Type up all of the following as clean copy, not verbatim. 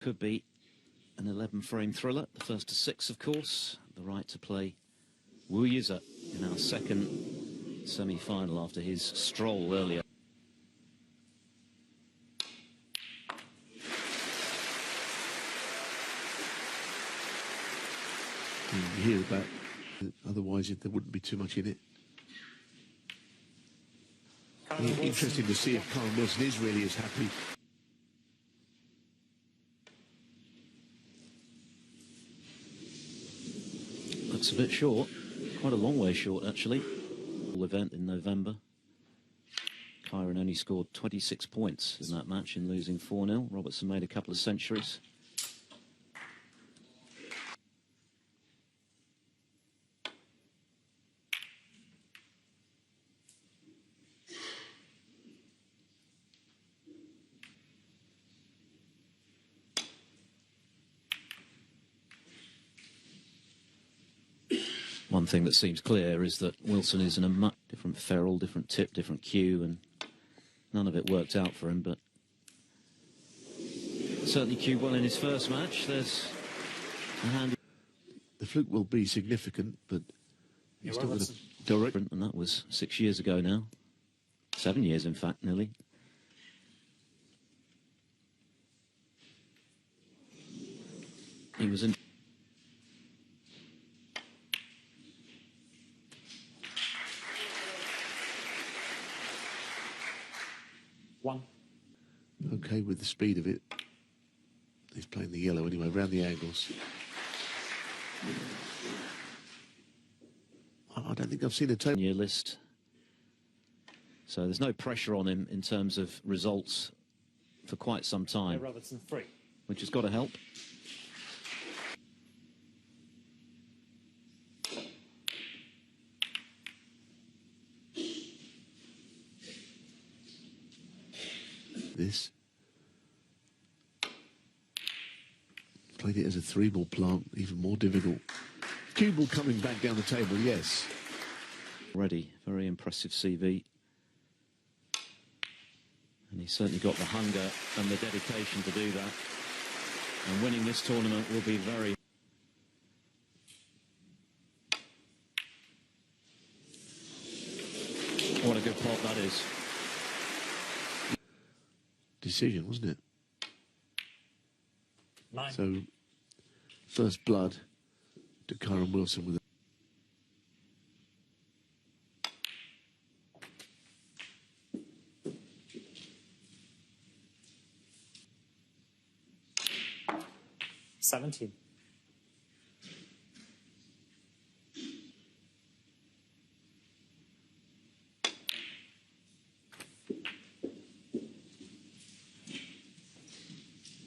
Could be an 11-frame thriller. The first to 6, of course. The right to play Wu Yize in our second semi-final after his stroll earlier. You hear about it, otherwise there wouldn't be too much in it. Interesting to see if Kyren Wilson is really as happy. Looks a bit short, quite a long way short actually. Event in November. Kyren only scored 26 points in that match in losing 4-0. Robertson made a couple of centuries. One thing that seems clear is that Wilson is in a much different ferrule, different tip, different cue, and none of it worked out for him, but certainly cued well in his first match. There's a handy... The fluke will be significant, but he's still going to direct. And that was 6 years ago now. 7 years, in fact, nearly. He was in... One. Okay with the speed of it. He's playing the yellow anyway, around the angles. I don't think I've seen a table year list. So there's no pressure on him in terms of results for quite some time. Robertson 3. Which has got to help. This. Played it as a 3-ball plant, even more difficult. Cue ball coming back down the table, yes. Already, very impressive CV. And he's certainly got the hunger and the dedication to do that. And winning this tournament will be very... What a good pot that is. Decision, wasn't it? 9. So, first blood to Kyren Wilson with a... $17.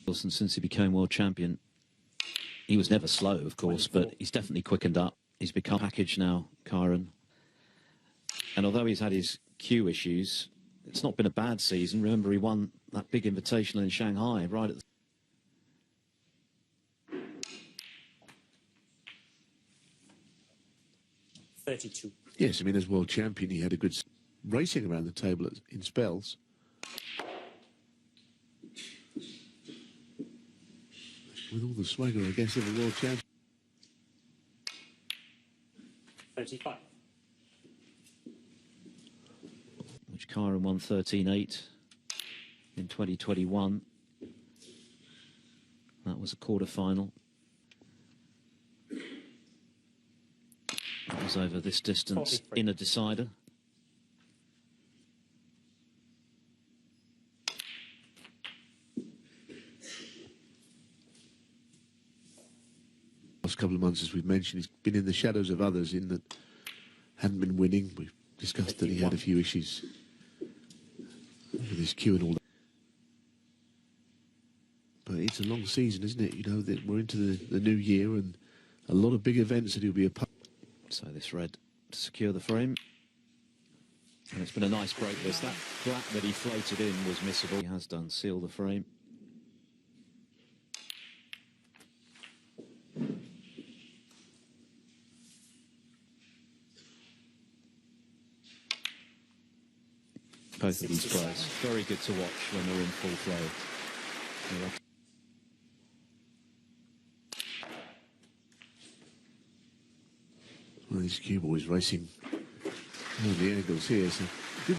Wilson, since he became world champion, he was never slow, of course, 24. But he's definitely quickened up. He's become packaged now, Kyren. And although he's had his cue issues, it's not been a bad season. Remember, he won that big invitational in Shanghai right at the... $32. Yes, I mean, as world champion, he had a good racing around the table in spells. With all the swagger, I guess, of a world champion. 35. Which Kyren won 13-8 in 2021. That was a quarter-final. That was over this distance 43. in a decider. Last couple of months, as we've mentioned, he's been in the shadows of others in that hadn't been winning. We've discussed that he had a few issues with his cue and all that. But it's a long season, isn't it? You know, that we're into the new year and a lot of big events that he'll be a part. So this red to secure the frame. And it's been a nice break. This that black that he floated in was missable. He has done seal the frame. Both of these players very good to watch when they're in full flow. This cue ball is racing on the angles here. So good.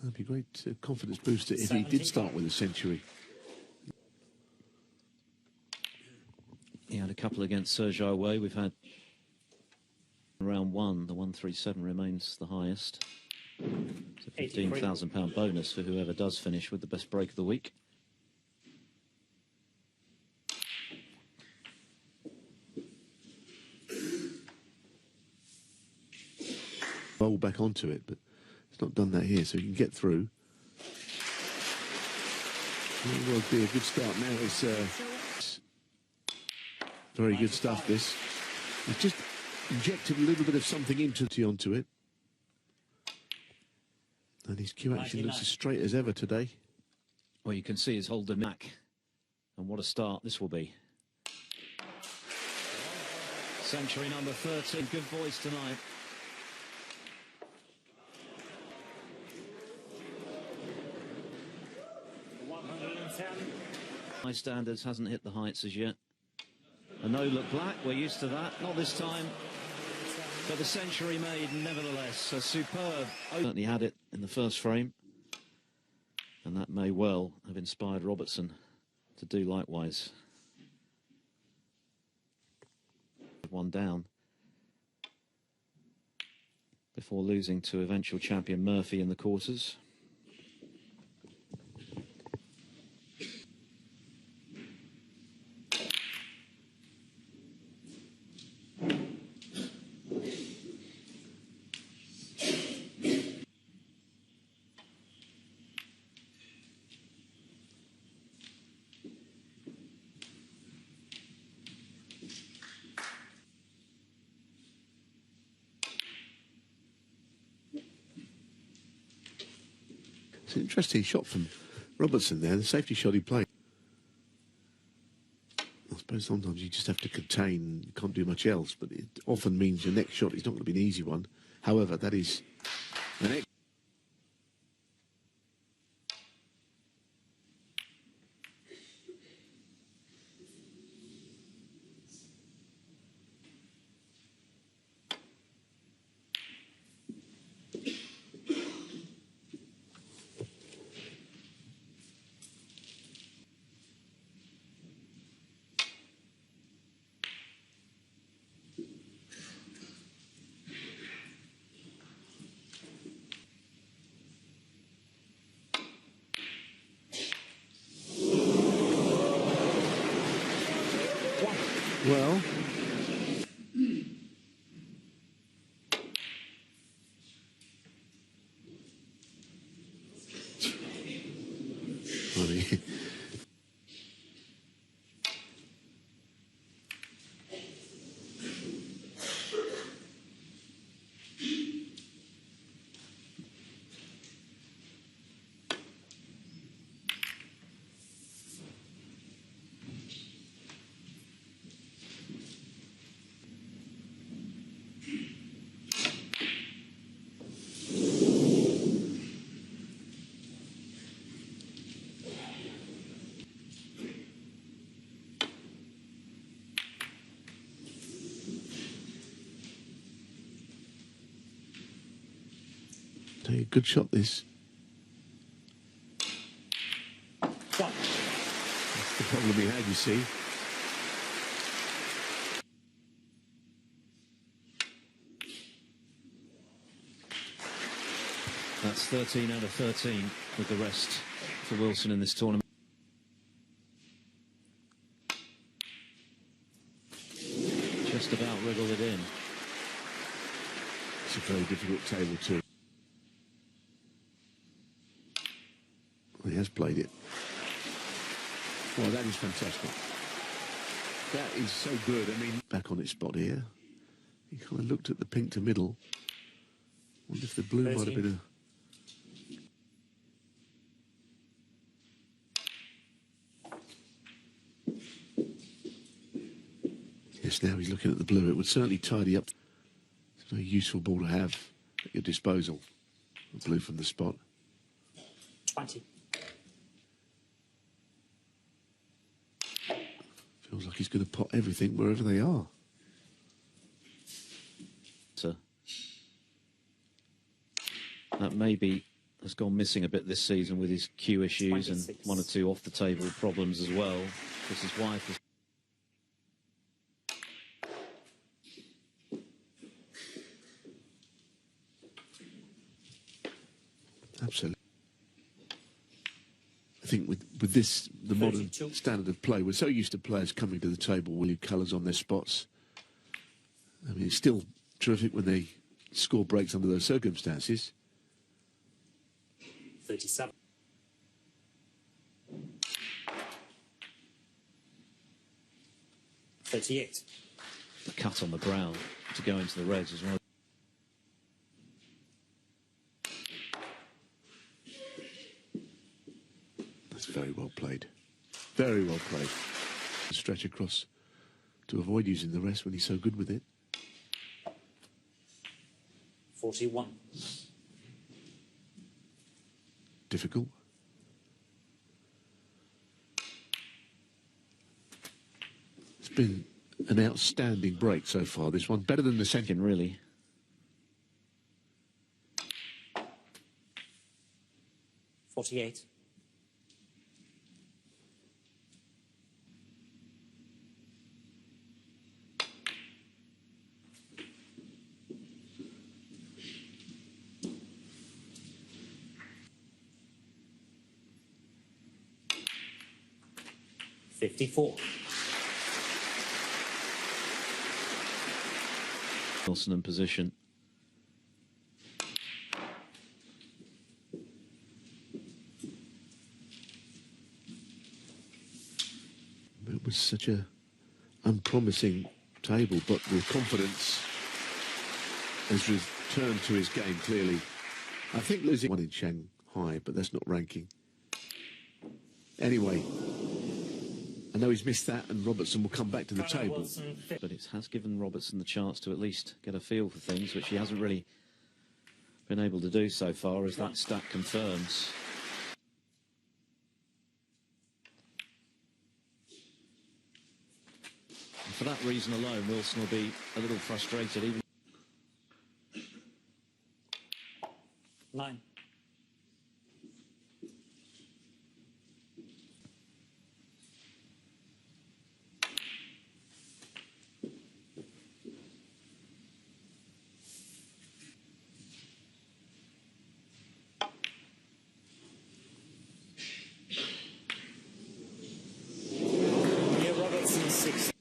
That'd be a great confidence booster if he did start with a century. He had a couple against Sergio Way. We've had round one. The 137 remains the highest. It's a £15,000 bonus for whoever does finish with the best break of the week. Roll back onto it, but it's not done that here, so you can get through. It will be a good start now. It's very good stuff, this. He's just injected a little bit of something onto it. And his cue action looks as straight as ever today. Well, you can see his holder back. And what a start this will be. Century number 13. Good voice tonight. High standards, hasn't hit the heights as yet. A no look black, we're used to that. Not this time. But the century made, nevertheless, a superb. Certainly had it in the first frame. And that may well have inspired Robertson to do likewise. One down. Before losing to eventual champion Murphy in the quarters. It's an interesting shot from Robertson there, the safety shot he played. I suppose sometimes you just have to contain, you can't do much else, but it often means your next shot is not going to be an easy one. However, that is an well. Funny. A good shot, this. That's the problem he had, you see. That's 13 out of 13 with the rest for Wilson in this tournament. Just about wriggled it in. It's a very difficult table too. He has played it. Well, that is fantastic. That is so good. I mean, back on its spot here. He kind of looked at the pink to middle. Wonder if the blue might have been a... Yes, now he's looking at the blue. It would certainly tidy up. It's a very useful ball to have at your disposal. The blue from the spot. 20. Feels like he's going to pot everything wherever they are. So that maybe has gone missing a bit this season with his cue issues 26. and one or two off-the-table problems as well. Because his wife was... Absolutely. I think with this, the modern 32. standard of play, we're so used to players coming to the table with new colours on their spots. I mean, it's still terrific when they score breaks under those circumstances. 37. $38. The cut on the brown to go into the reds as well. That's very well played. Very well played. Stretch across to avoid using the rest when he's so good with it. 41. Difficult. It's been an outstanding break so far, this one. Better than the second, Really. $48. $54. Wilson in position. It was such a unpromising table, but with confidence has returned to his game clearly. I think losing one in Shanghai, but that's not ranking. Anyway, I know he's missed that, and Robertson will come back to the table. But it has given Robertson the chance to at least get a feel for things, which he hasn't really been able to do so far, as that stat confirms. And for that reason alone, Wilson will be a little frustrated, even... 9. Robertson 6.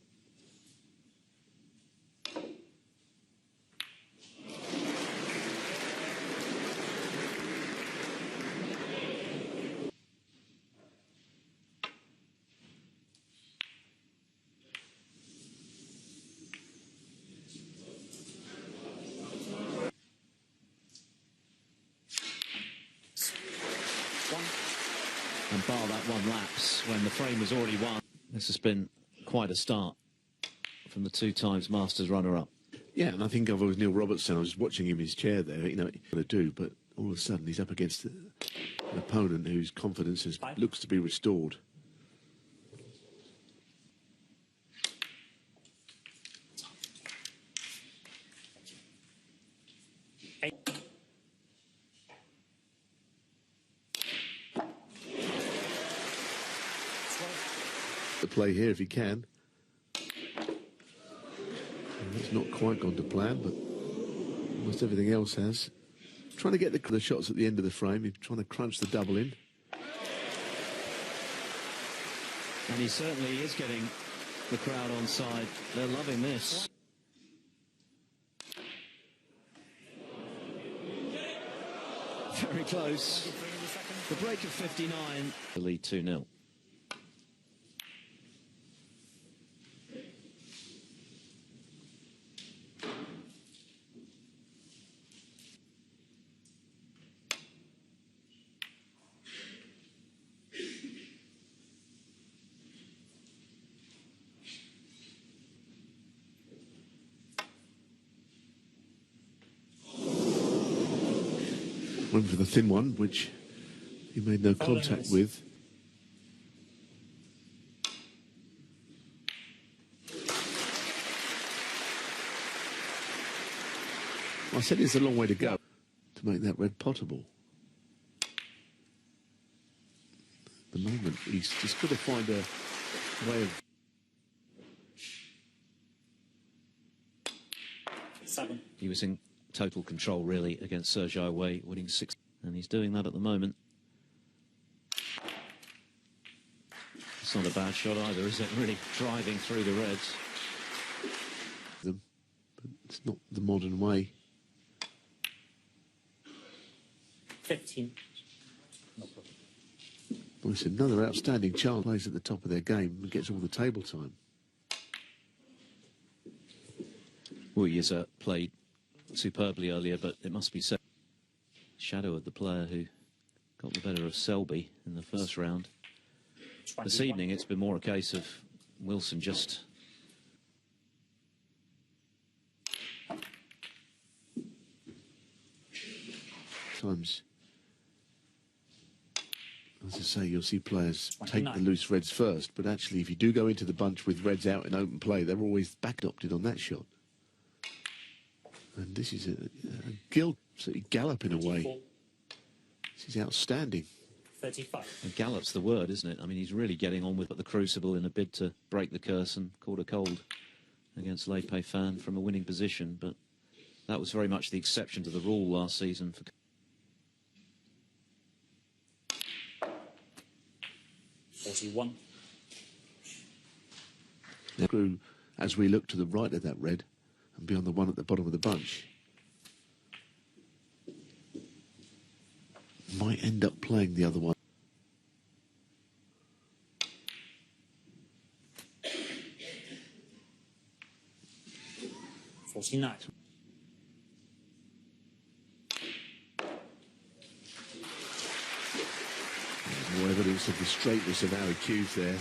And bar that one lapse when the frame was already won. This has been quite a start from the two times Masters runner-up. Yeah, and I think if I was Neil Robertson, I was watching him in his chair there, you know, what to do, but all of a sudden he's up against an opponent whose confidence looks to be restored. The play here if he can. And that's not quite gone to plan, but almost everything else has. Trying to get the shots at the end of the frame, he's trying to crunch the double in. And he certainly is getting the crowd on side. They're loving this. Very close. The break of 59. The lead 2-0. Went for the thin one, which he made no contact with. I said it's a long way to go to make that red potable. At the moment, he's just got to find a way of... 7. He was in total control, really, against Sergio Way, winning 6. And he's doing that at the moment. It's not a bad shot either, is it? Really driving through the reds. But it's not the modern way. 15. No problem. Well, it's another outstanding chance. Plays at the top of their game and gets all the table time. Well, he has played superbly earlier, but it must be said, shadow of the player who got the better of Selby in the first round. 21. This evening, it's been more a case of Wilson just... Times, as I say, you'll see players 29. take the loose reds first, but actually, if you do go into the bunch with reds out in open play, they're always back-opted on that shot. And this is a guilt, gallop in a way. 24. This is outstanding. 35. And gallop's the word, isn't it? I mean, he's really getting on with the crucible in a bid to break the curse and caught a cold against Lei Pei Fan from a winning position, but that was very much the exception to the rule last season. 41. Now, as we look to the right of that red and be on the one at the bottom of the bunch, might end up playing the other one. $49. More evidence of the straightness of our cues there.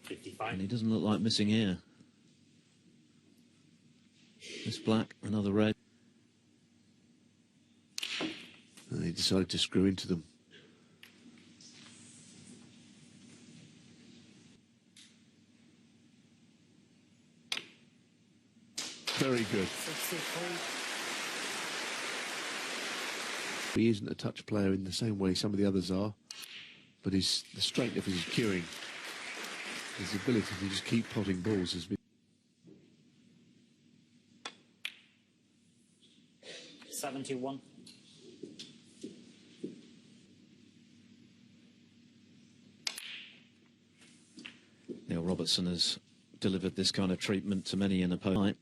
55. And he doesn't look like missing here. This black, another red. And he decided to screw into them. Very good. 63. He isn't a touch player in the same way some of the others are, but the strength of his cueing, his ability to just keep potting balls has been... 71. Now, Robertson has delivered this kind of treatment to many an opponent.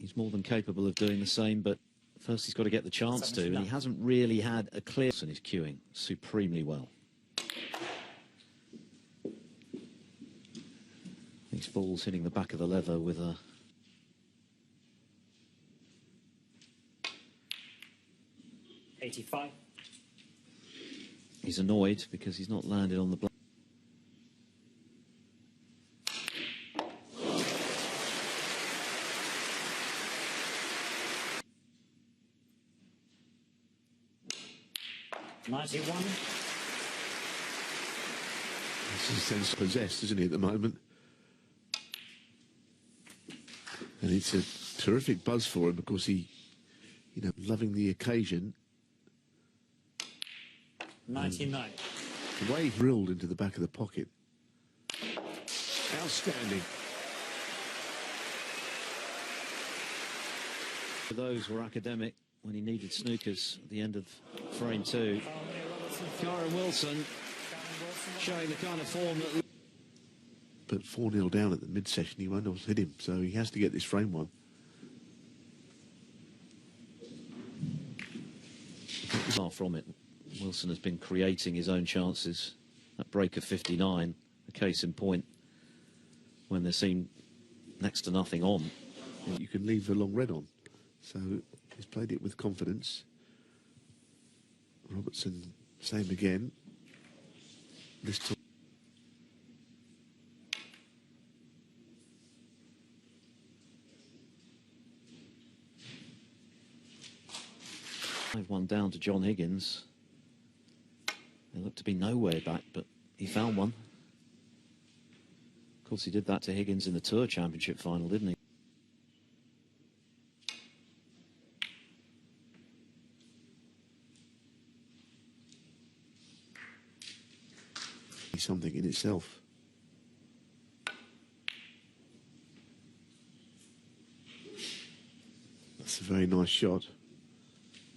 He's more than capable of doing the same, but first he's got to get the chance to, and he hasn't really had a clear... And he's cueing supremely well. These balls hitting the back of the leather with a... 85. He's annoyed because he's not landed on the black. $91. This is sense possessed, isn't he, at the moment? And it's a terrific buzz for him because he, loving the occasion. 99. The way he drilled into the back of the pocket. Outstanding. Those were academic when he needed snookers at the end of frame 2. Kyren Wilson showing the kind of form that... But 4-0 down at the mid-session, he won't hit him, so he has to get this frame one. Far from it. Wilson has been creating his own chances. That break of 59, a case in point, when there seemed next to nothing on. You can leave the long red on. So he's played it with confidence. Robertson, same again. This time. One down to John Higgins. They looked to be nowhere back, but he found one. Of course, he did that to Higgins in the Tour Championship final, didn't he? Something in itself. That's a very nice shot.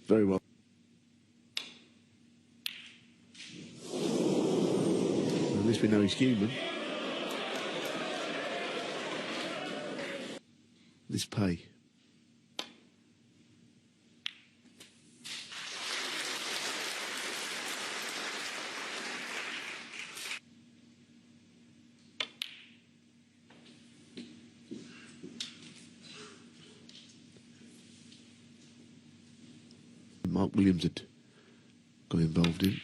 Very well. At least we know he's human. This pay. Mark Williams had got involved in.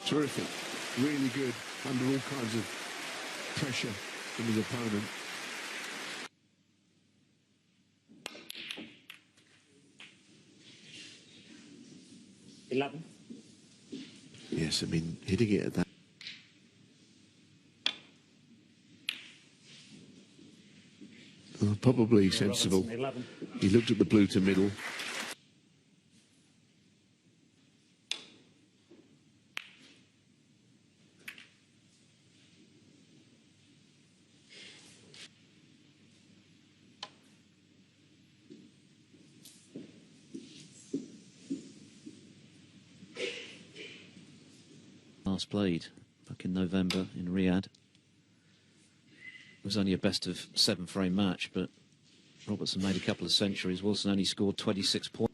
Terrific, really good, under all kinds of pressure from his opponent. Yes, I mean, hitting it at that. Probably sensible. Robertson, 11. He looked at the blue to middle. Last played back in November in Riyadh. It was only a best of 7 frame match, but Robertson made a couple of centuries. Wilson only scored 26 points.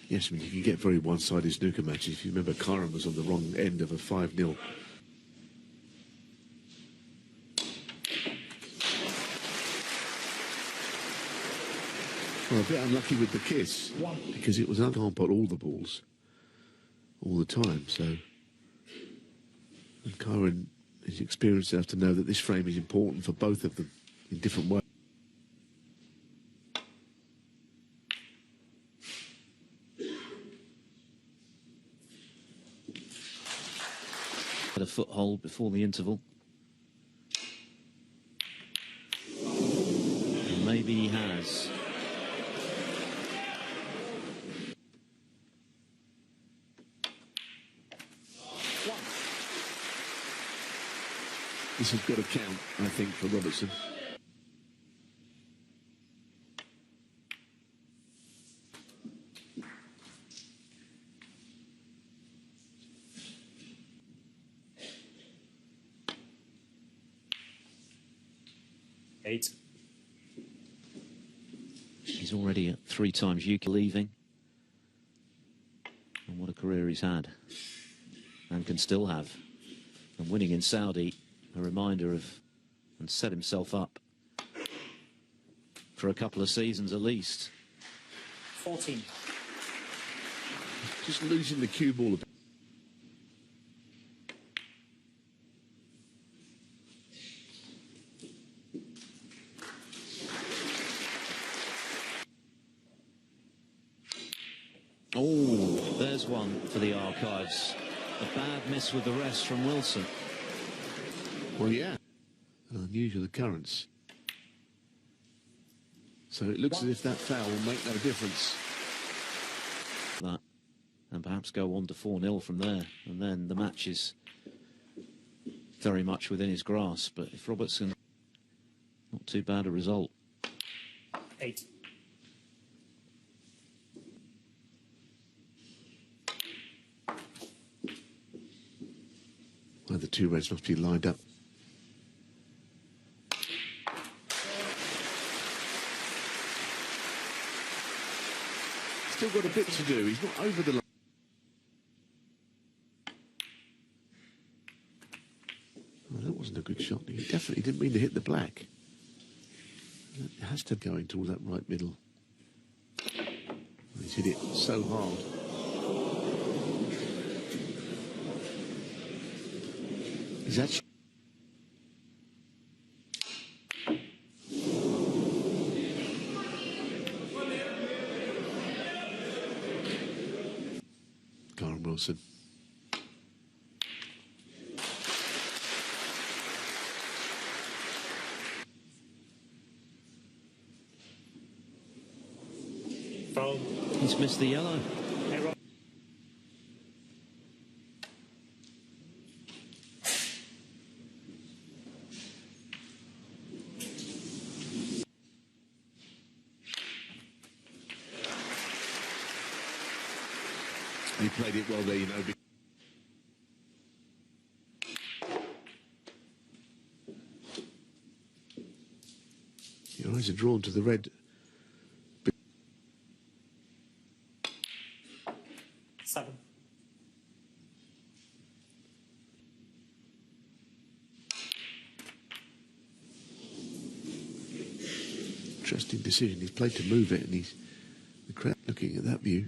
Yes, I mean, you can get very one-sided snooker matches. If you remember, Kyren was on the wrong end of a 5-0. Well, a bit unlucky with the kiss, because it was I can't put all the balls all the time, so... And Kyren is experienced enough to know that this frame is important for both of them in different ways. Had a foothold before the interval. And maybe he has. This has got to count, I think, for Robertson. He's already at 3 times UK leaving. And what a career he's had. And can still have. And winning in Saudi, a reminder of, and set himself up for a couple of seasons at least. 14. Just losing the cue ball a bit. Oh, there's one for the archives. A bad miss with the rest from Wilson. Well, yeah. An unusual occurrence. So it looks as if that foul will make no difference. That, and perhaps go on to 4-0 from there. And then the match is very much within his grasp. But if Robertson, not too bad a result. 8. Well, the two reds must be lined up. Still got a bit to do. He's not over the line. Well, that wasn't a good shot. He definitely didn't mean to hit the black. It has to go into that right middle. He's hit it so hard. He's actually... Wilson. Foul. He's missed the yellow. Error. He played it well there, you know. Your eyes are drawn to the red. 7. Interesting decision. He's played to move it, and the crowd looking at that view.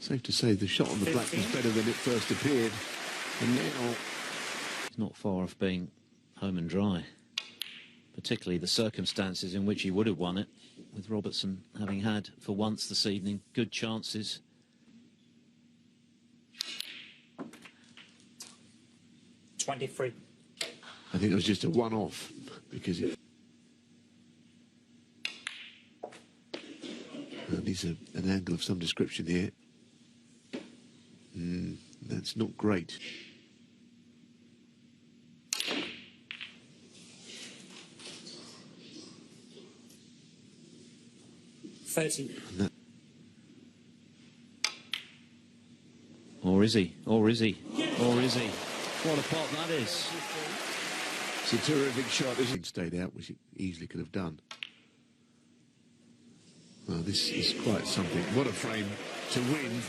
Safe to say the shot on the black was better than it first appeared, and now He's not far off being home and dry, particularly the circumstances in which he would have won it, with Robertson having had, for once this evening, good chances. $23. I think it was just a one-off because it. Needs an angle of some description here. That's not great. $30. Or is he? Or is he? Or is he? What a pot that is. It's a terrific shot, isn't it? Stayed out, which it easily could have done. Well, this is quite something. What a frame to win.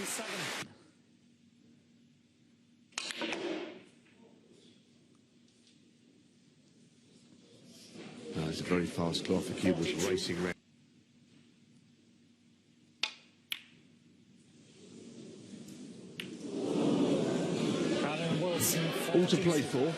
No, it's a very fast cloth. The cube was racing round. Wilson. All to play for.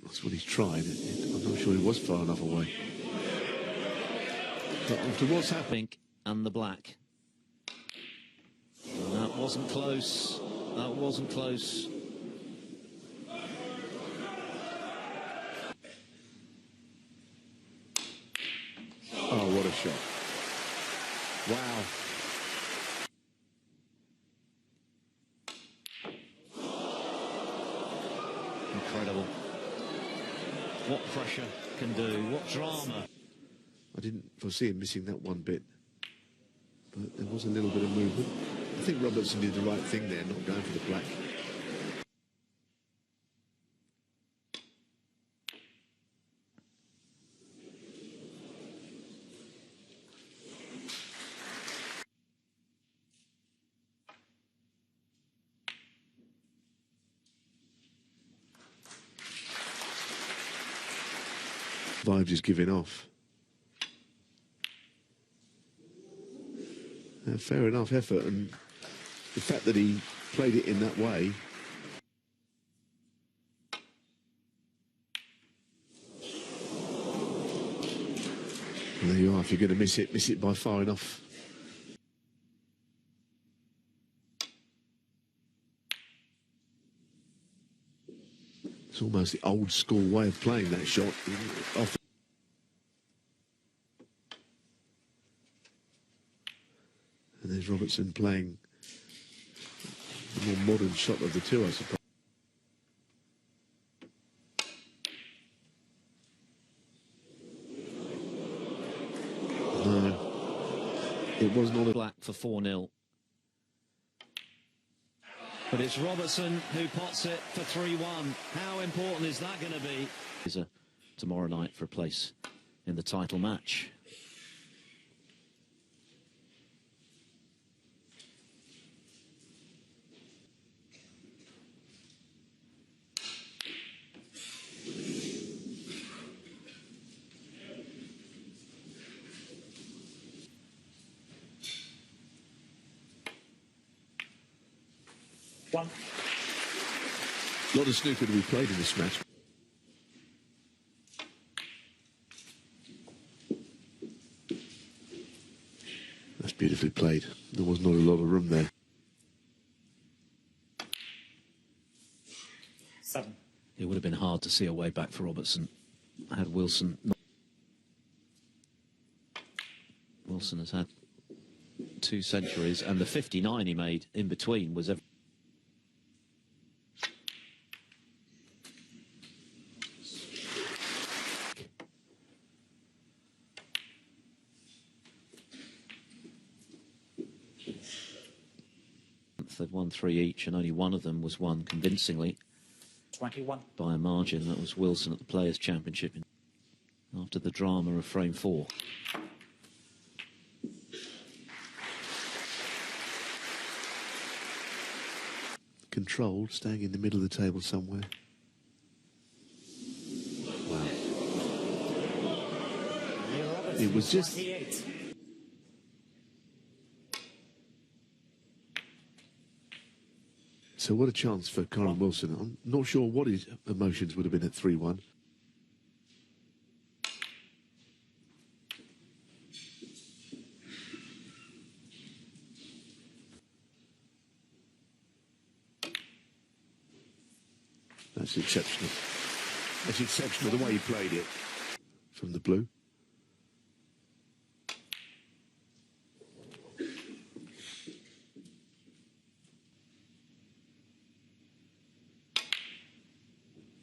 That's what he's tried. I'm not sure he was far enough away. But after what's happened, Pink and the black. And that wasn't close. That wasn't close. oh, what a shot. Wow. Incredible. What pressure can do, what drama. I didn't foresee him missing that one bit, but there was a little bit of movement. I think Robertson did the right thing there, not going for the black. Vibes is giving off. Fair enough effort, and the fact that he played it in that way. Well, there you are. If you're going to miss it by far enough. It's almost the old school way of playing that shot. Off. And there's Robertson playing the more modern shot of the two, I suppose. No, it was not a Black for 4-0. But it's Robertson who pots it for 3-1. How important is that going to be? Is tomorrow night for a place in the title match. 1. A lot of snooker to be played in this match. That's beautifully played. There was not a lot of room there. 7. It would have been hard to see a way back for Robertson had Wilson not. Wilson has had 2 centuries, and the 59 he made in between was every. They've won 3 each, and only one of them was won convincingly 21. by a margin. That was Wilson at the Players' Championship after the drama of frame 4. Controlled, staying in the middle of the table somewhere. Wow. It was just... 28. So what a chance for Kyren Wilson. I'm not sure what his emotions would have been at 3-1. That's exceptional. That's exceptional, the way he played it. From the blue.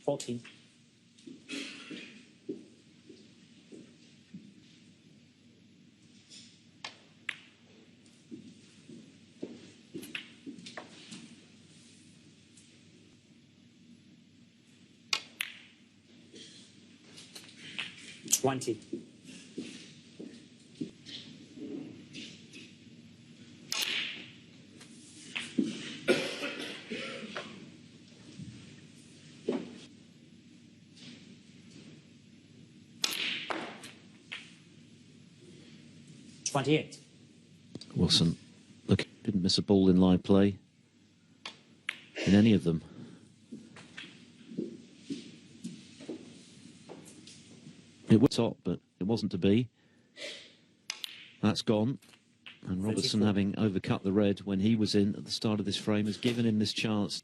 $14. 20. 28. Wilson, look, didn't miss a ball in live play in any of them. It was top, but it wasn't to be. That's gone. And Robertson, 34. having overcut the red when he was in at the start of this frame, has given him this chance.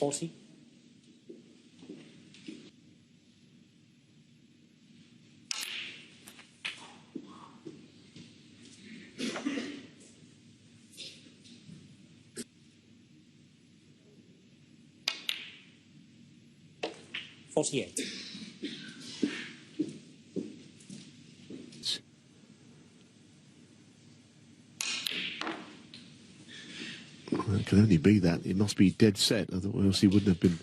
$40. 48. Well, it can only be that. It must be dead set, otherwise he wouldn't have been.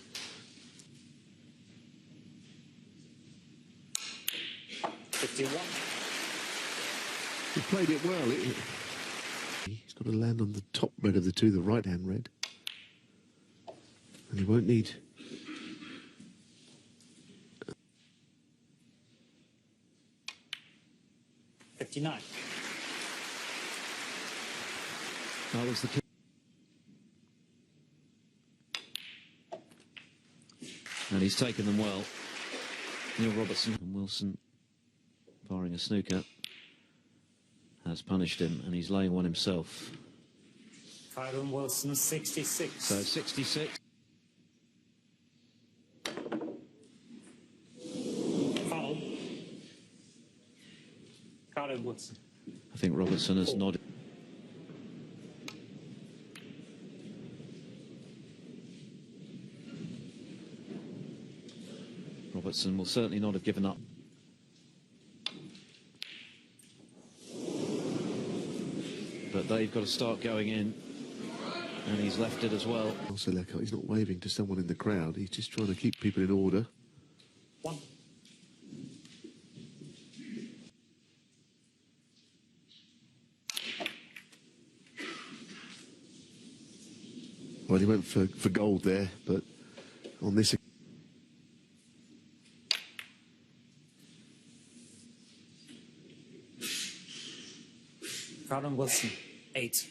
51. He played it well. He's got to land on the top red of the two, the right-hand red. And he won't need... 59. That was the key. And he's taken them well. Neil Robertson and Wilson, barring a snooker, has punished him, and he's laying one himself. Kyren Wilson, 66. So 66. Foul. Kyren Wilson. I think Robertson has nodded. Robertson will certainly not have given up. But they've got to start going in, and he's left it as well. Also, he's not waving to someone in the crowd. He's just trying to keep people in order. 1. Well, he went for gold there, but on this... Kyren Wilson, 8.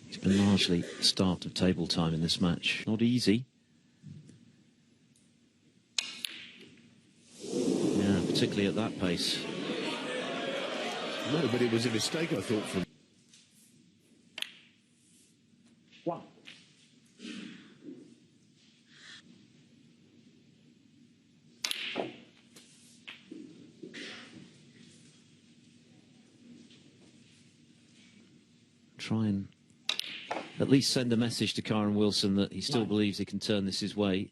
It's been largely start of table time in this match. Not easy. Yeah, particularly at that pace. No, but it was a mistake, I thought, from... 1. Try and at least send a message to Kyren Wilson that he still 9. believes he can turn this his way.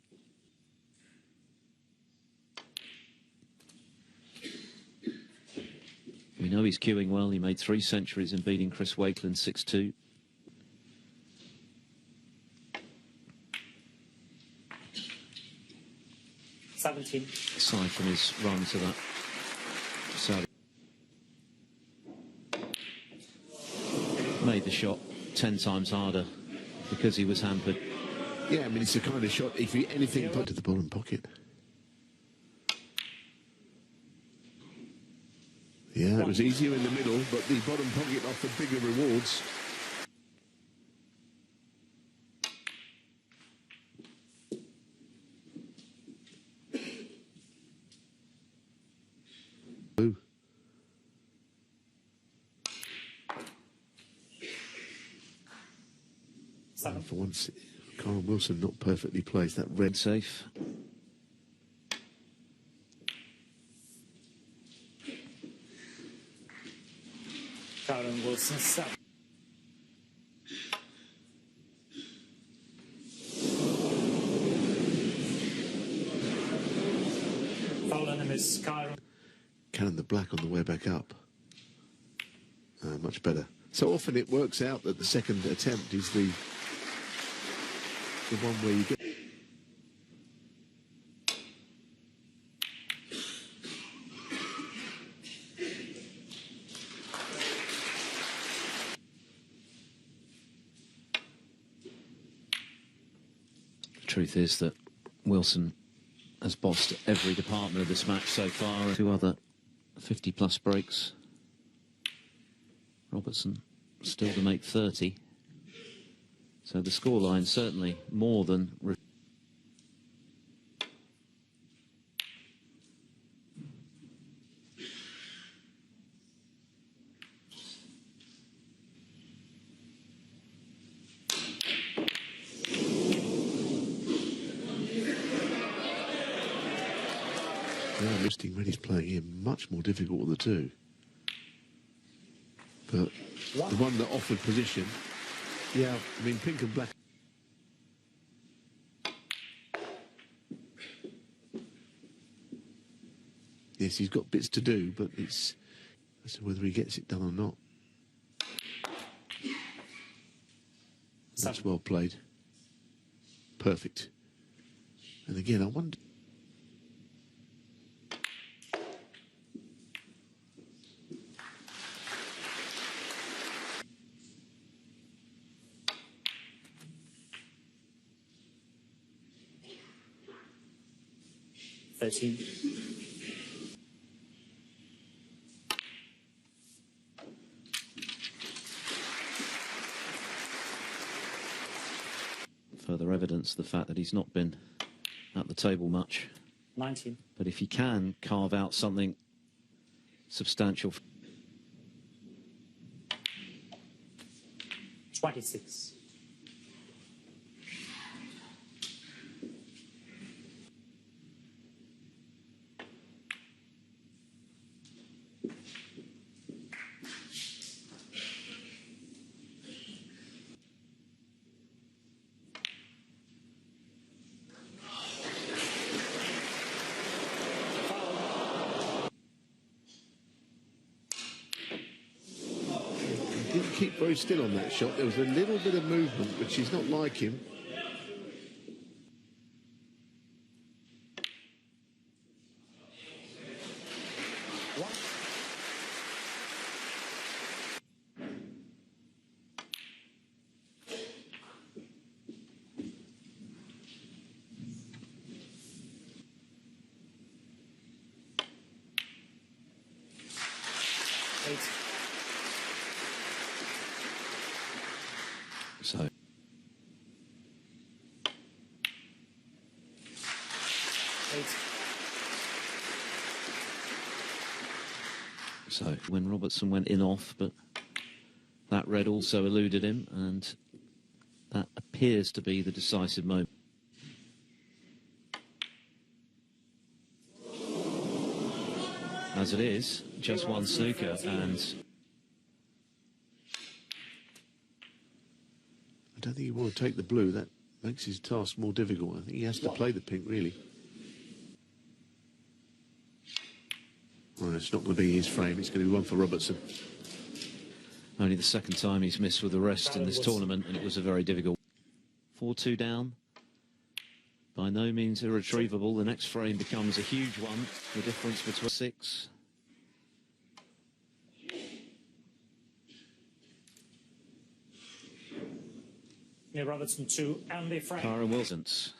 We know he's cueing well. He made 3 centuries in beating Chris Wakeland 6-2. Aside from his run to that Saudi, made the shot 10 times harder because he was hampered. Yeah, I mean, it's the kind of shot, if you anything put to the bottom pocket. Yeah, it was easier in the middle, but the bottom pocket offered bigger rewards. Ooh. And for once, Kyren Wilson not perfectly placed. That red Safe. Kyren Wilson, 7. Following him is Kyren. Cannon the black on the way back up. Much better. So often it works out that the second attempt is the one where you get... The truth is that Wilson has bossed every department of this match so far. 2 other 50-plus breaks. Robertson still to make 30. So the scoreline certainly more than... Listing when he's playing here, much more difficult of the two. But the one that offered position, yeah, I mean, pink and black. Yes, he's got bits to do, but it's as to whether he gets it done or not. That's well played. Perfect. And again, I wonder... Further evidence the fact that he's not been at the table much. 19. But if he can carve out something substantial... 26. Didn't keep very still on that shot. There was a little bit of movement, which is not like him. So when Robertson went in off, but that red also eluded him, and that appears to be the decisive moment. As it is, just one snooker, and I don't think he want to take the blue. That makes his task more difficult. I think he has to play the pink, really. Well, it's not going to be his frame. It's going to be one for Robertson. only the second time he's missed with the rest in this tournament, and it was a very difficult. 4-2 down. By no means irretrievable. The next frame becomes a huge one. The difference between 6. Yeah, Robertson 2 and the frame. Kyren Wilson's.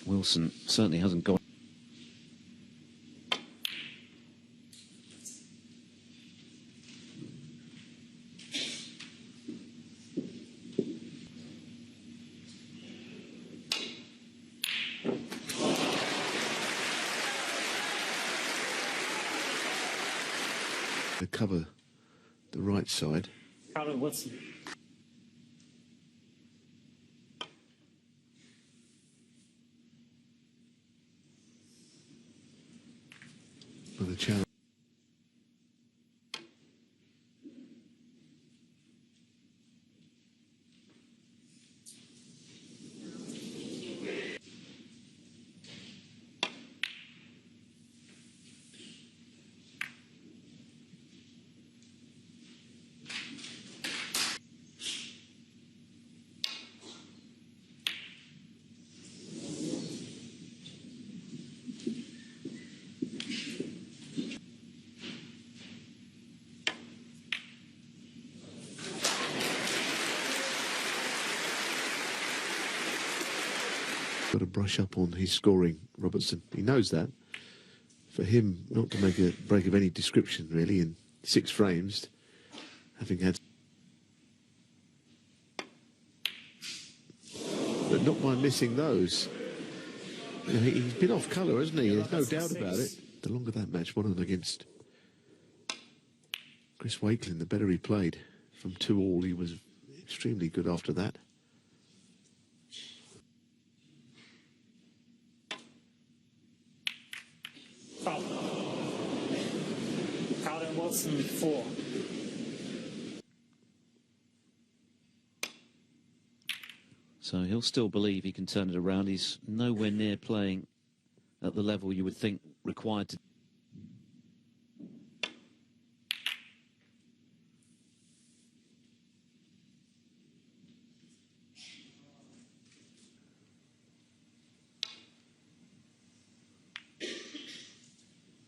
Wilson certainly hasn't got. To cover the right side. Kyren Wilson. For the challenge. Got to brush up on his scoring, Robertson. He knows that. For him not to make a break of any description, really, in 6 frames, having had... But not by missing those. You know, he's been off colour, hasn't he? There's no doubt about it. The longer that match went on against Chris Wakelin, the better he played. From 2-all, he was extremely good after that. Foul. Kyren Wilson 4. So he'll still believe he can turn it around. He's nowhere near playing at the level you would think required to.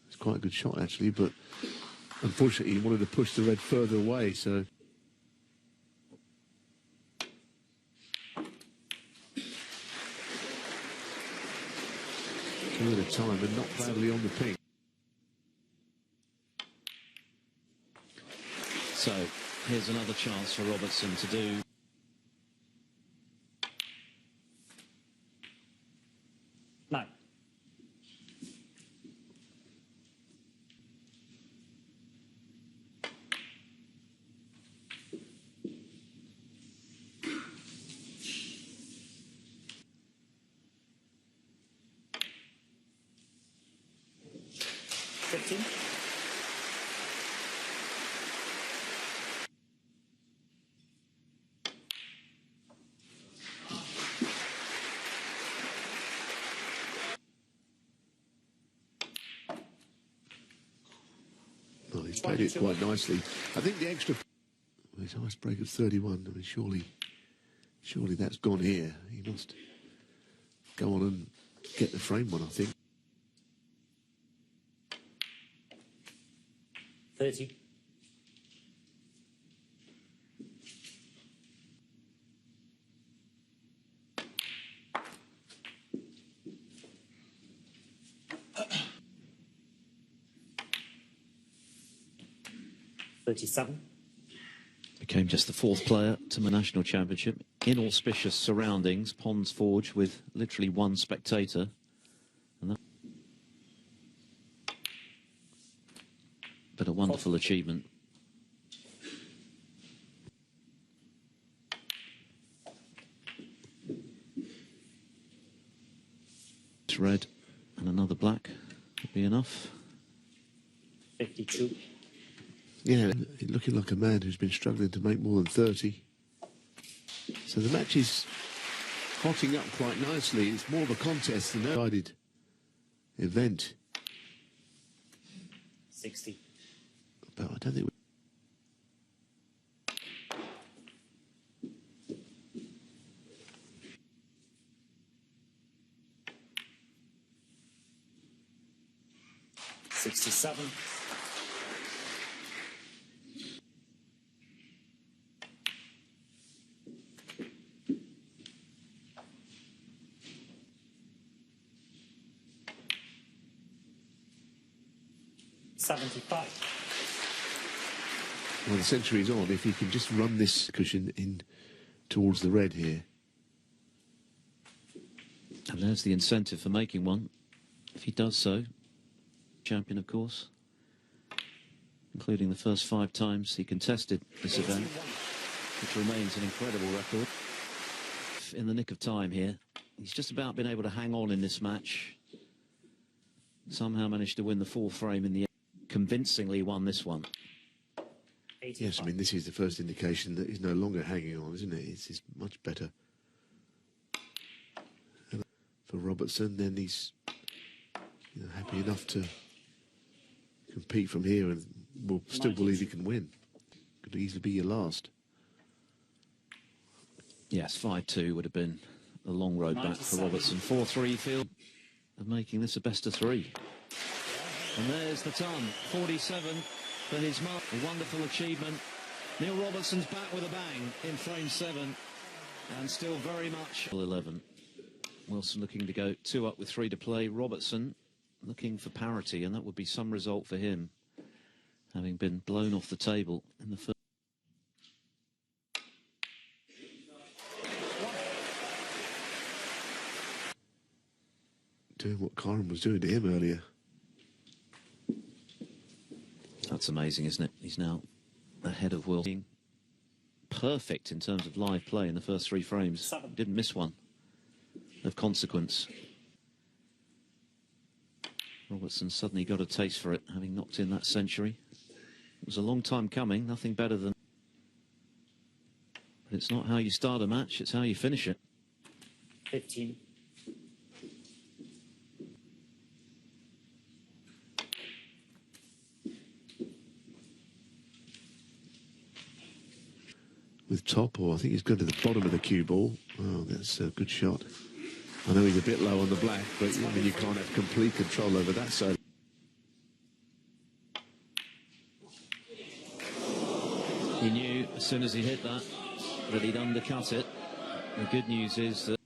It's quite a good shot, actually, but unfortunately he wanted to push the red further away, so... Two at a time and not badly on the pink. So here's another chance for Robertson to do. No. Well, he's played it quite nicely. I think the extra... His highest break of 31. I mean, surely that's gone here. He must go on and get the frame one, I think. 30. 37. Became just the 4th player to the national championship. Inauspicious surroundings, Ponds Forge with literally 1 spectator. And that... But a wonderful achievement. It's red and another black would be enough. 52. Yeah, looking like a man who's been struggling to make more than 30. So the match is hotting up quite nicely. It's more of a contest than a decided event. 60. But I don't think... 67. 75. Well, the century's on. If he can just run this cushion in towards the red here. And there's the incentive for making one. If he does so, champion, of course, including the first 5 times he contested this event, which remains an incredible record. In the nick of time here, he's just about been able to hang on in this match. Somehow managed to win the 4th frame in the end. Convincingly won this one. 85. Yes, I mean, this is the first indication that he's no longer hanging on, isn't it? It's much better. And for Robertson, then he's happy enough to compete from here and will still believe he can win. Could easily be your last. Yes, 5-2 would have been a long road back for Robertson. 4-3 field of making this a best of 3. And there's the ton, 47 for his mark. A wonderful achievement. Neil Robertson's back with a bang in frame 7 and still very much 11. Wilson looking to go 2 up with 3 to play. Robertson looking for parity, and that would be some result for him, having been blown off the table in the first. Doing what Kyren was doing to him earlier. That's amazing, isn't it? He's now ahead of Wilson. Perfect in terms of live play in the first 3 frames. 7. Didn't miss one of consequence. Robertson suddenly got a taste for it, having knocked in that century. It was a long time coming, nothing better than... But it's not how you start a match, it's how you finish it. 15. With top, or I think he's going to the bottom of the cue ball. Oh, that's a good shot. I know he's a bit low on the black, but I mean, you can't have complete control over that side. He knew as soon as he hit that he'd undercut it. The good news is that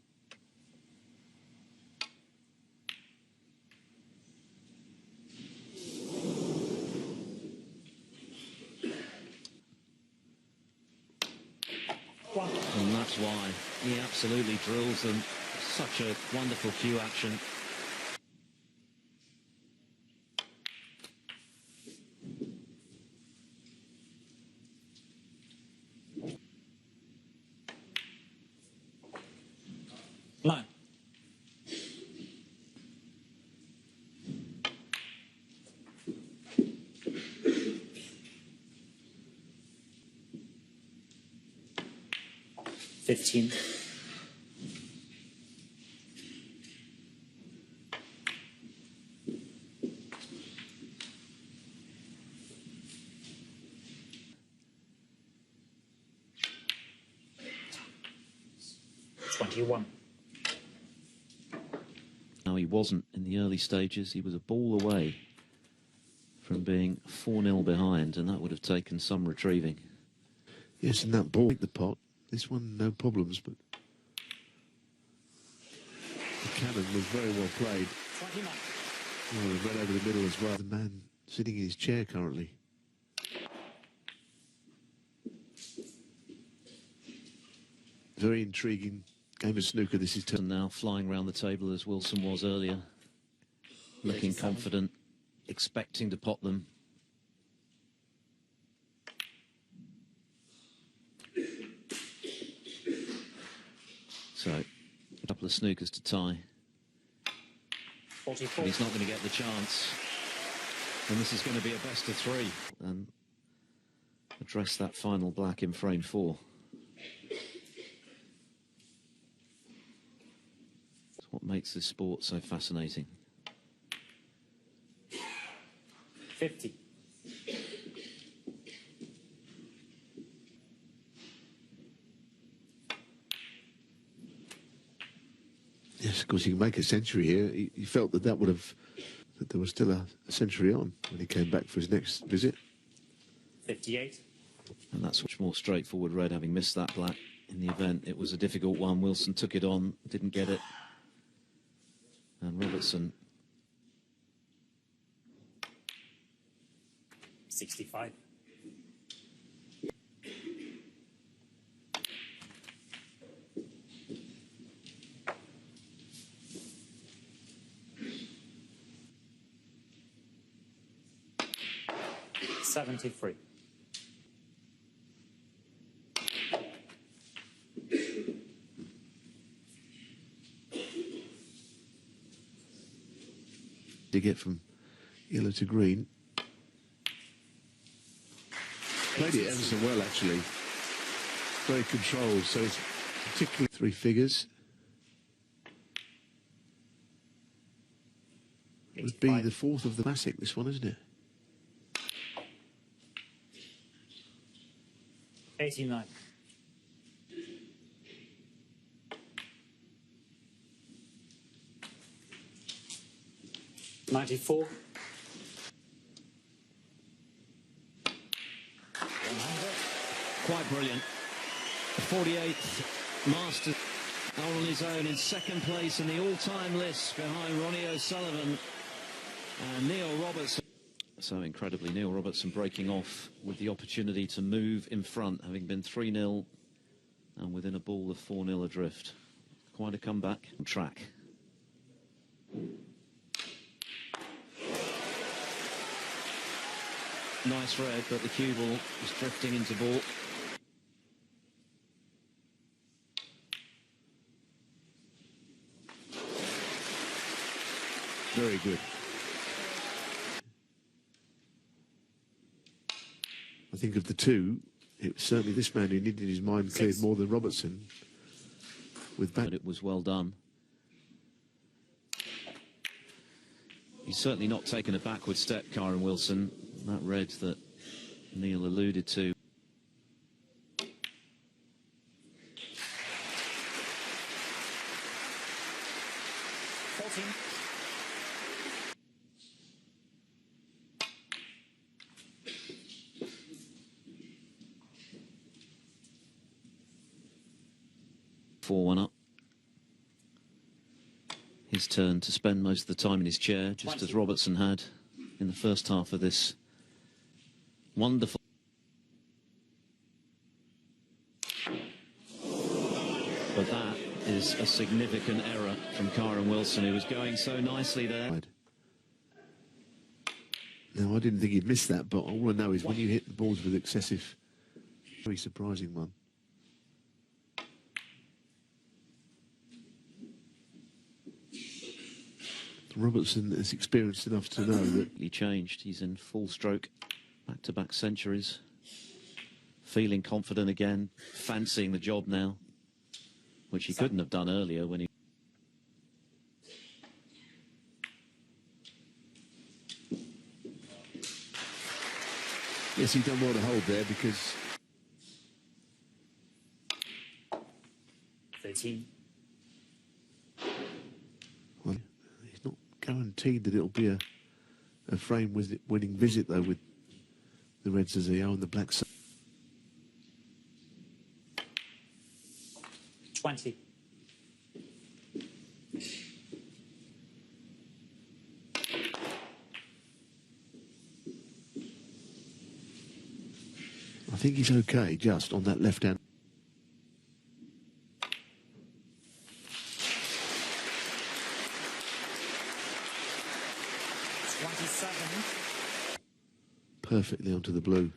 and that's why he absolutely drills them. Such a wonderful cue action. Line. $15. $21. Now, he wasn't in the early stages. He was a ball away from being 4-0 behind, and that would have taken some retrieving. Yes, and that ball, the pot. This one, no problems, but the cannon was very well played. 29. Oh, right over the middle as well. The man sitting in his chair currently. Very intriguing game of snooker. This is And now flying around the table as Wilson was earlier. Looking 37. confident, expecting to pot them. So, a couple of snookers to tie. 44. But he's not going to get the chance. And this is going to be a best of three. And address that final black in frame 4. It's what makes this sport so fascinating. 50. Yes, of course, you can make a century here. He felt that that there was still a century on when he came back for his next visit. 58. And that's much more straightforward red, having missed that black in the event. It was a difficult one. Wilson took it on, didn't get it. And Robertson 65. $73. To get from yellow to green. Played it ever so well, actually. Very controlled, so it's particularly 3 figures. It would be the 4th of the classic, this one, isn't it? 89. $94. 100. quite brilliant. The 48th Masters on his own in second place in the all-time list behind Ronnie O'Sullivan and Neil Robertson. So incredibly, Neil Robertson breaking off with the opportunity to move in front, having been 3-0 and within a ball of 4-0 adrift. Quite a comeback. Track. Nice red, but the cue ball is drifting into ball. Very good. I think of the two, it was certainly this man who needed his mind cleared more than Robertson. But it was well done. He's certainly not taken a backward step, Kyren Wilson. That red that Neil alluded to. Four one up. His turn to spend most of the time in his chair, just as Robertson had in the first half of this wonderful. But that is a significant error from Kyren Wilson, who was going so nicely there. No, I didn't think he'd miss that, but all I know is when you hit the balls with excessive, very surprising one. Robertson is experienced enough to know that He changed. He's in full stroke, back-to-back centuries, feeling confident again, fancying the job now, which he couldn't have done earlier when he. yes, he done well to hold there because 13. well, he's not guaranteed that it'll be a frame with winning visit though with the reds as they are and the blacks. 20. I think he's okay just on that left hand. perfectly onto the blue.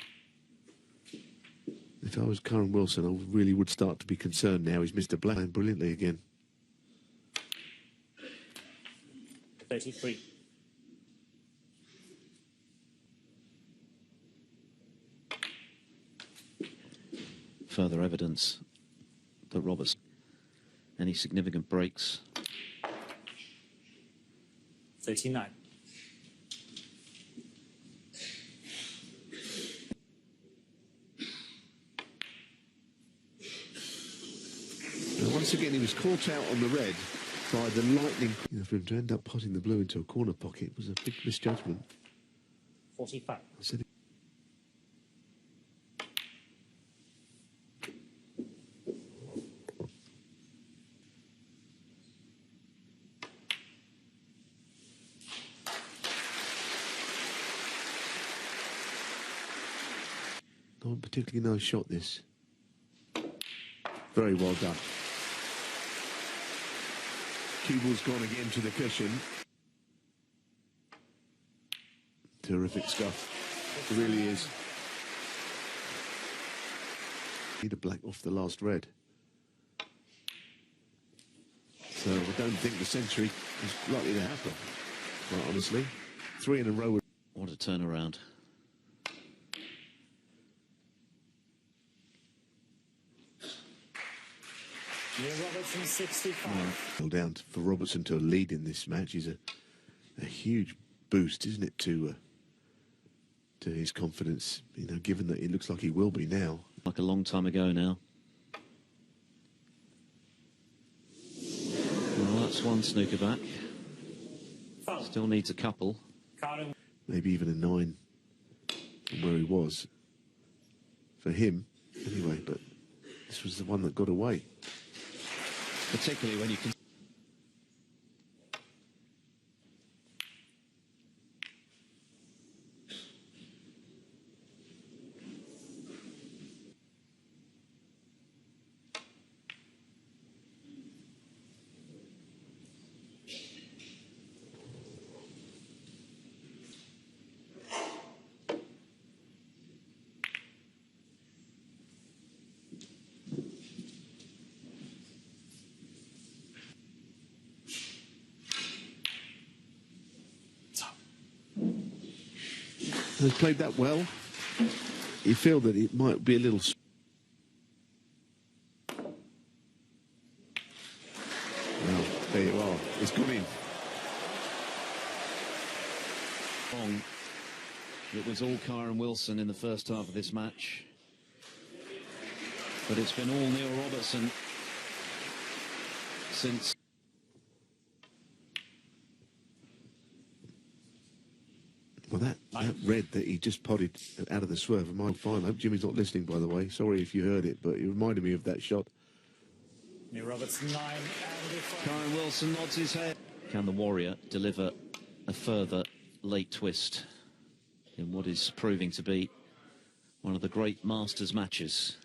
If I was Kyren Wilson, I really would start to be concerned now. He's missed a black playing brilliantly again. 33. Further evidence that Robertson, any significant breaks. 39. Now, once again, he was caught out on the red by the lightning. You know, for him to end up potting the blue into a corner pocket was a big misjudgment. 45. I said, not a particularly nice shot, this. Very well done. Cue ball's gone again to the cushion. Terrific stuff. It really is. Need a black off the last red. So I don't think the century is likely to happen, quite honestly. 3 in a row. What a turnaround. Neil Robertson, 65. Well, down for Robertson to a lead in this match is a huge boost, isn't it, to his confidence, you know, given that it looks like he will be now. Like a long time ago now. Well, that's one snooker back. Foul. Still needs a couple. Kyren. Maybe even a 9 from where he was. For him, anyway, but this was the one that got away. Particularly when you can... He's played that well. You feel that it might be a little... Well, there you are. It's gone in. Wrong. It was all Kyren Wilson in the first half of this match. But it's been all Neil Robertson since... Well, that red that he just potted out of the swerve, mine fine. I hope Jimmy's not listening, by the way. Sorry if you heard it, but it reminded me of that shot. Neil Robertson, 9. Kyren Wilson nods his head. Can the Warrior deliver a further late twist in what is proving to be one of the great Masters matches?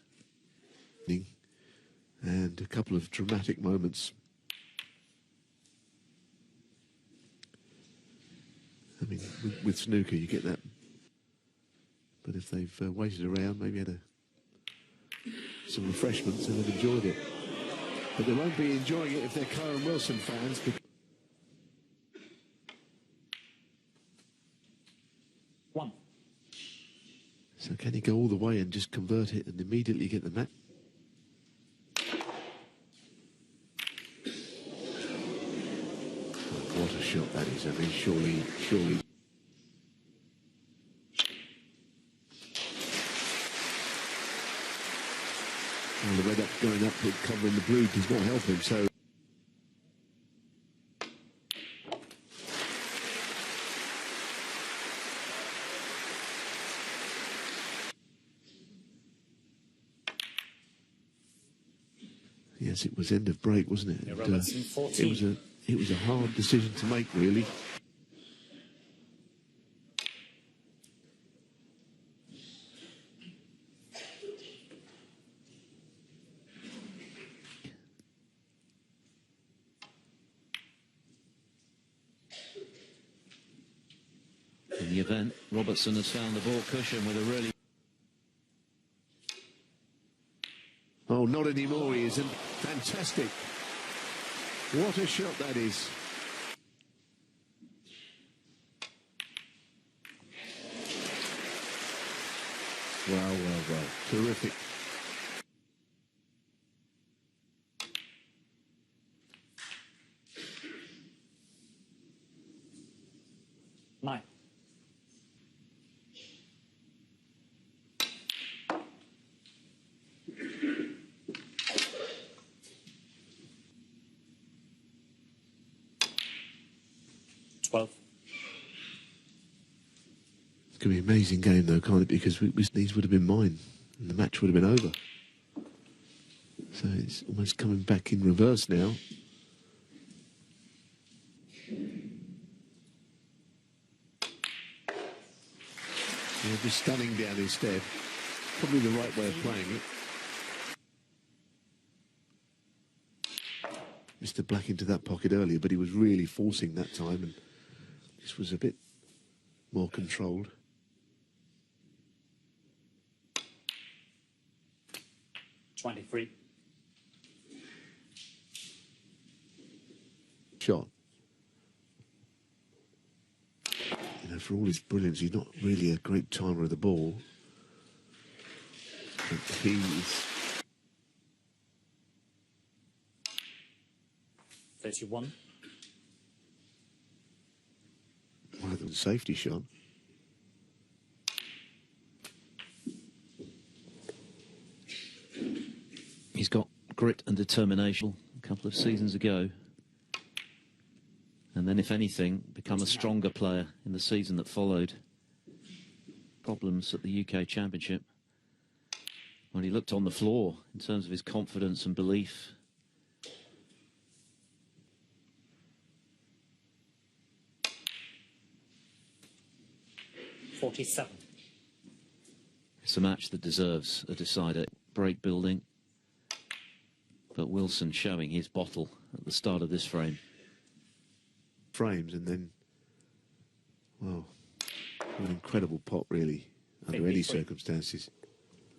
And a couple of dramatic moments. I mean, with snooker, you get that. But if they've waited around, maybe had some refreshments and they've enjoyed it. But they won't be enjoying it if they're Kyren Wilson fans. One. So can he go all the way and just convert it and immediately get the match? What a shot that is. I mean, surely. Well, the red up going up and covering the blue does not help him, so... Yes, it was end of break, wasn't it? Yeah, Robertson, 14. It was a hard decision to make, really. event. Robertson has found the ball cushion with a really... Oh, not anymore, he isn't. Fantastic. What a shot that is. Well. Terrific. Nine. Twelve. It's going to be an amazing game, though, can't it? Because these would have been mine, and the match would have been over. So it's almost coming back in reverse now. Yeah, just stunning down instead. Probably the right way of playing it. Mr. Black into that pocket earlier, but he was really forcing that time, and this was a bit more controlled. 23. Shot. You know, for all his brilliance, he's not really a great timer of the ball. But he's 31. rather than a safety shot. He's got grit and determination a couple of seasons ago. And then, if anything, become a stronger player in the season that followed. Problems at the UK Championship. When he looked on the floor in terms of his confidence and belief. $47. It's a match that deserves a decider. Break building. But Wilson showing his bottle at the start of this frame. Frames, and then, well, an incredible pot, really, under any circumstances.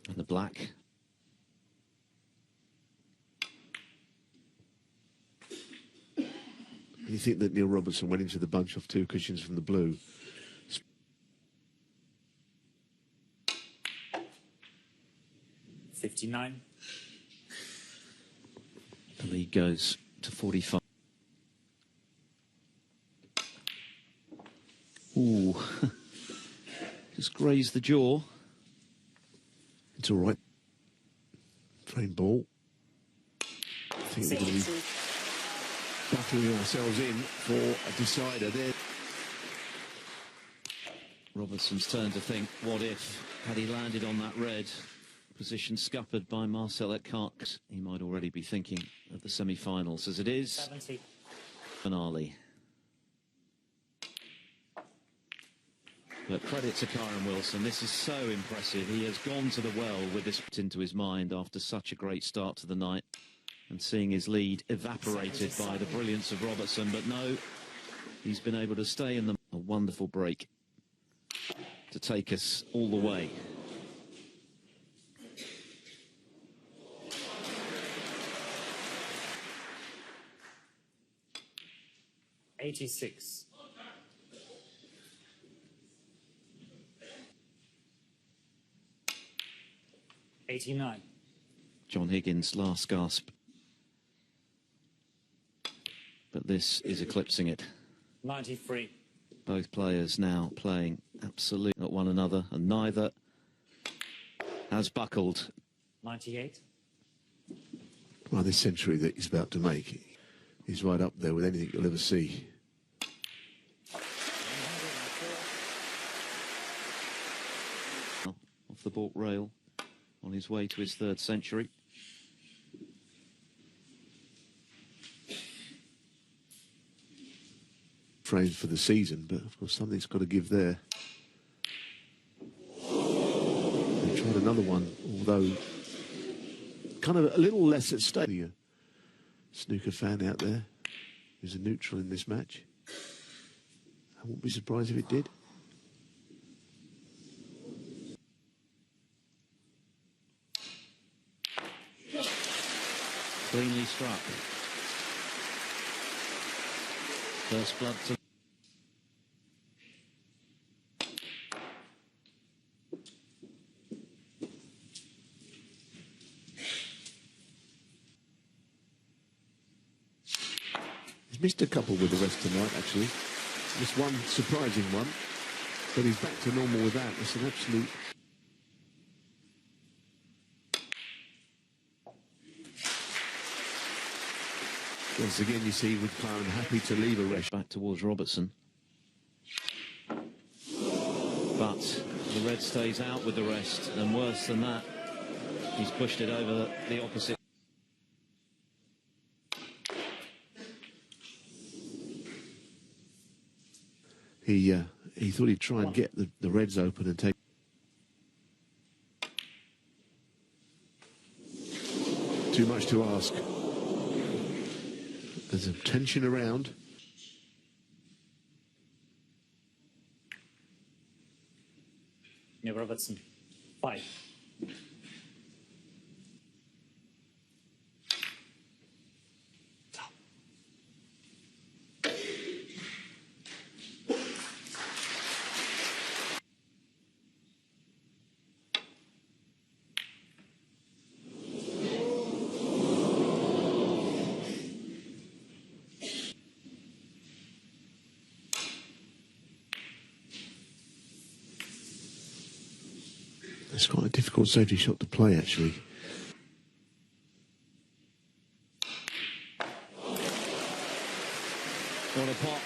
And the black. You think that Neil Robertson went into the bunch off 2 cushions from the blue. 59. The lead goes to 45. Ooh, just grazed the jaw. It's all right. Frame ball. I think we're going to be battling ourselves in for a decider there. Robertson's turn to think, what if, had he landed on that red, position scuppered by Marcel Eckhart, he might already be thinking of the semi-finals. As it is, 70. finale. But credit to Kyren Wilson, this is so impressive. He has gone to the well with this into his mind after such a great start to the night, and seeing his lead evaporated by the brilliance of Robertson. But no, he's been able to stay in a wonderful break to take us all the way. $86. 89. John Higgins' last gasp. But this is eclipsing it. 93. Both players now playing absolutely at one another, and neither has buckled. 98. Well, this century that he's about to make is right up there with anything you'll ever see. Off the baulk rail, on his way to his 3rd century. Frames for the season, but of course something's got to give there. They tried another one, although kind of a little less at stake. A snooker fan out there who's a neutral in this match. I wouldn't be surprised if it did. Cleanly struck. First blood to... He's missed a couple with the rest tonight, actually. Just one surprising one. But he's back to normal with that. It's an absolute... Once again, you see with Kyren happy to leave a rest. Back towards Robertson. But the red stays out with the rest. And worse than that, he's pushed it over the opposite. He thought he'd try and get the reds open and take... Too much to ask. There's some tension around. Robertson, 5. It's quite a difficult safety shot to play, actually. What a pot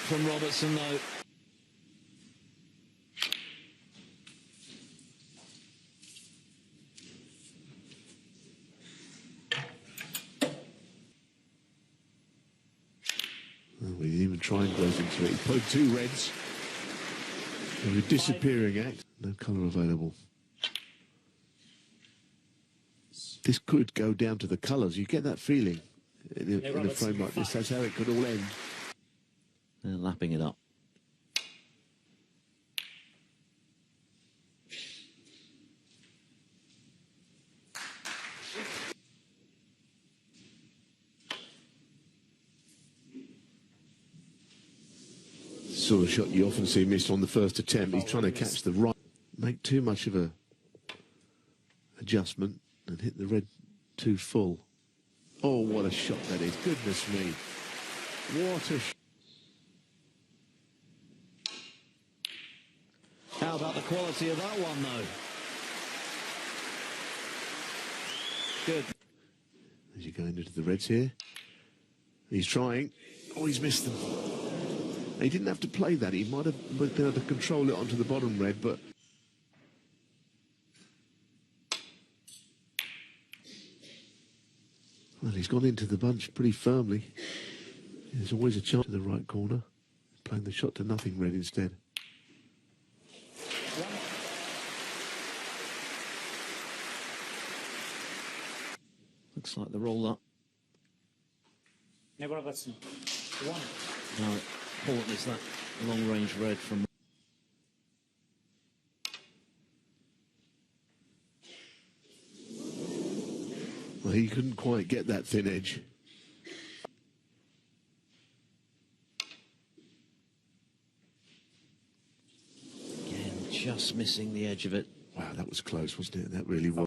from Robertson, though. Oh, he didn't even try and close into it. He played 2 reds. A disappearing act. No colour available. This could go down to the colours. You get that feeling in a frame like this. That's how it could all end. They're lapping it up. Sort of shot you often see missed on the first attempt. He's trying to catch the right. Make too much of a adjustment and hit the red too full. Oh, what a shot that is. Goodness me. What a shot. How about the quality of that one, though? Good. As you go into the reds here. He's trying. Oh, he's missed them. He didn't have to play that. He might have been able to control it onto the bottom red, but... Well, he's gone into the bunch pretty firmly. There's always a chance to the right corner. Playing the shot to nothing red instead. Looks like the roll up. Robertson, 1. How important is that long range red from... Well, he couldn't quite get that thin edge. Again, just missing the edge of it. Wow, that was close, wasn't it? That really was.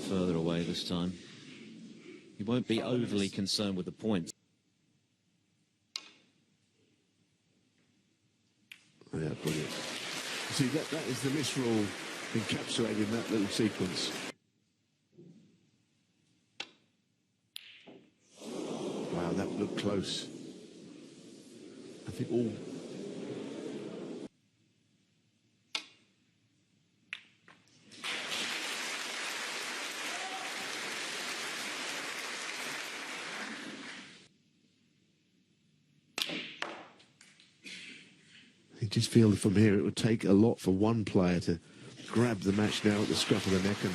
Further away this time. He won't be overly concerned with the points. Yeah, brilliant. See, that is the miss roll encapsulated in that little sequence. Wow, that looked close. I think all... You just feel from here it would take a lot for one player to grab the match now at the scruff of the neck and...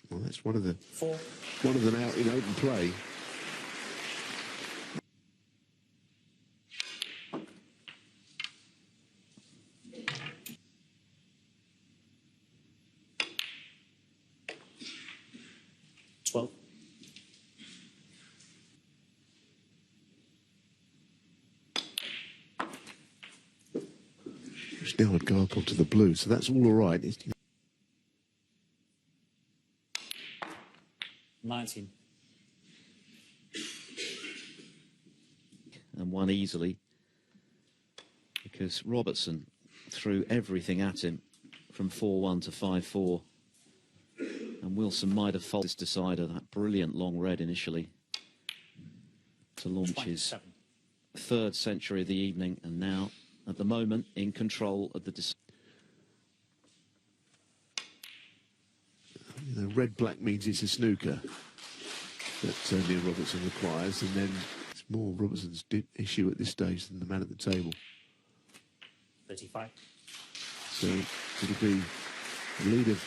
Well, that's one of them out in open play. which now would go up onto the blue, so that's all right. 19. And won easily because Robertson threw everything at him from 4-1 to 5-4. And Wilson might have faulted this decider, that brilliant long red initially, to launch 27. his third century of the evening, and now, at the moment, in control of the decider. You know, red-black means it's a snooker that Neil Robertson requires, and then it's more Robertson's issue at this stage than the man at the table. 35. So it'll be a lead of...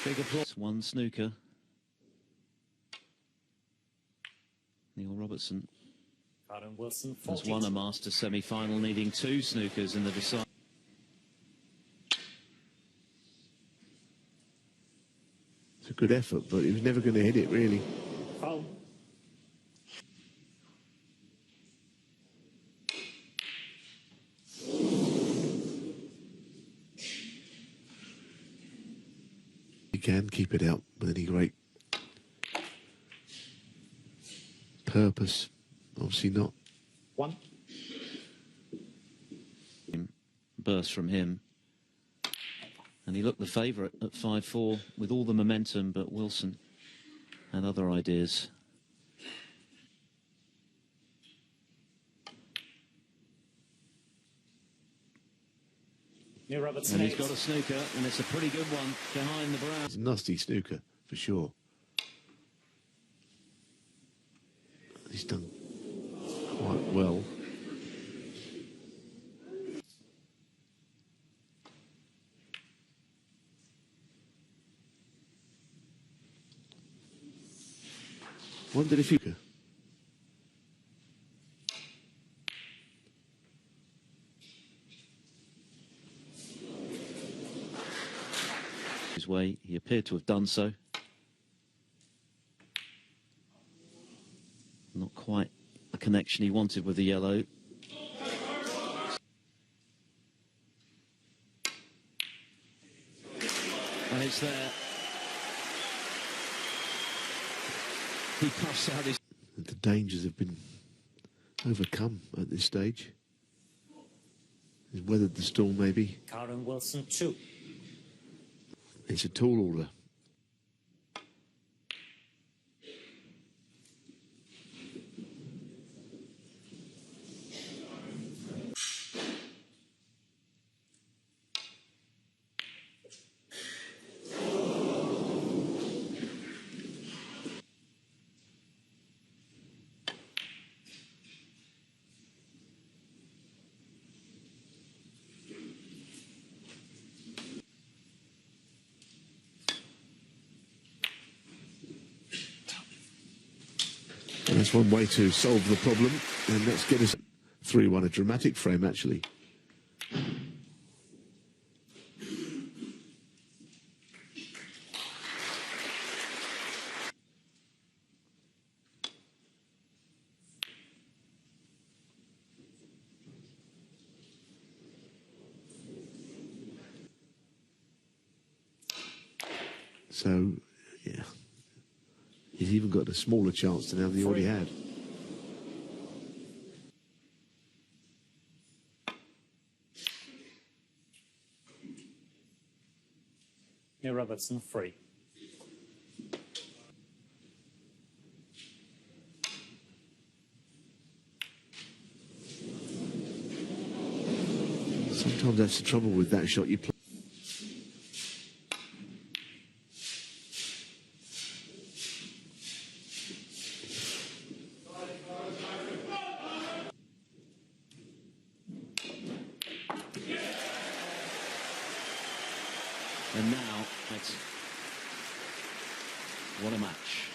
Big applause. One snooker. Neil Robertson Kyren Wilson, has 42. won a Masters semi-final, needing 2 snookers in the decider. It's a good effort, but he was never going to hit it, really. Foul. He can keep it out with any great purpose. Obviously not. 1. Burst from him. And he looked the favourite at 5-4 with all the momentum, but Wilson had other ideas. Neil Robertson. And he's got a snooker, and it's a pretty good one behind the brown. It's a nasty snooker, for sure. He's done quite well. Wondered if you could. His way, he appeared to have done so. Not quite the connection he wanted with the yellow. And it's there. He puffs out his... The dangers have been overcome at this stage. He's weathered the storm, maybe. Kyren Wilson, 2. It's a tall order. That's one way to solve the problem, and let's get us 3-1, a dramatic frame actually. So, yeah. He's even got a smaller chance than he already had. Neil Robertson, 3. Sometimes that's the trouble with that shot you play. And now, it's... what a match.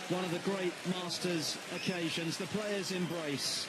One of the great Masters occasions, the players embrace.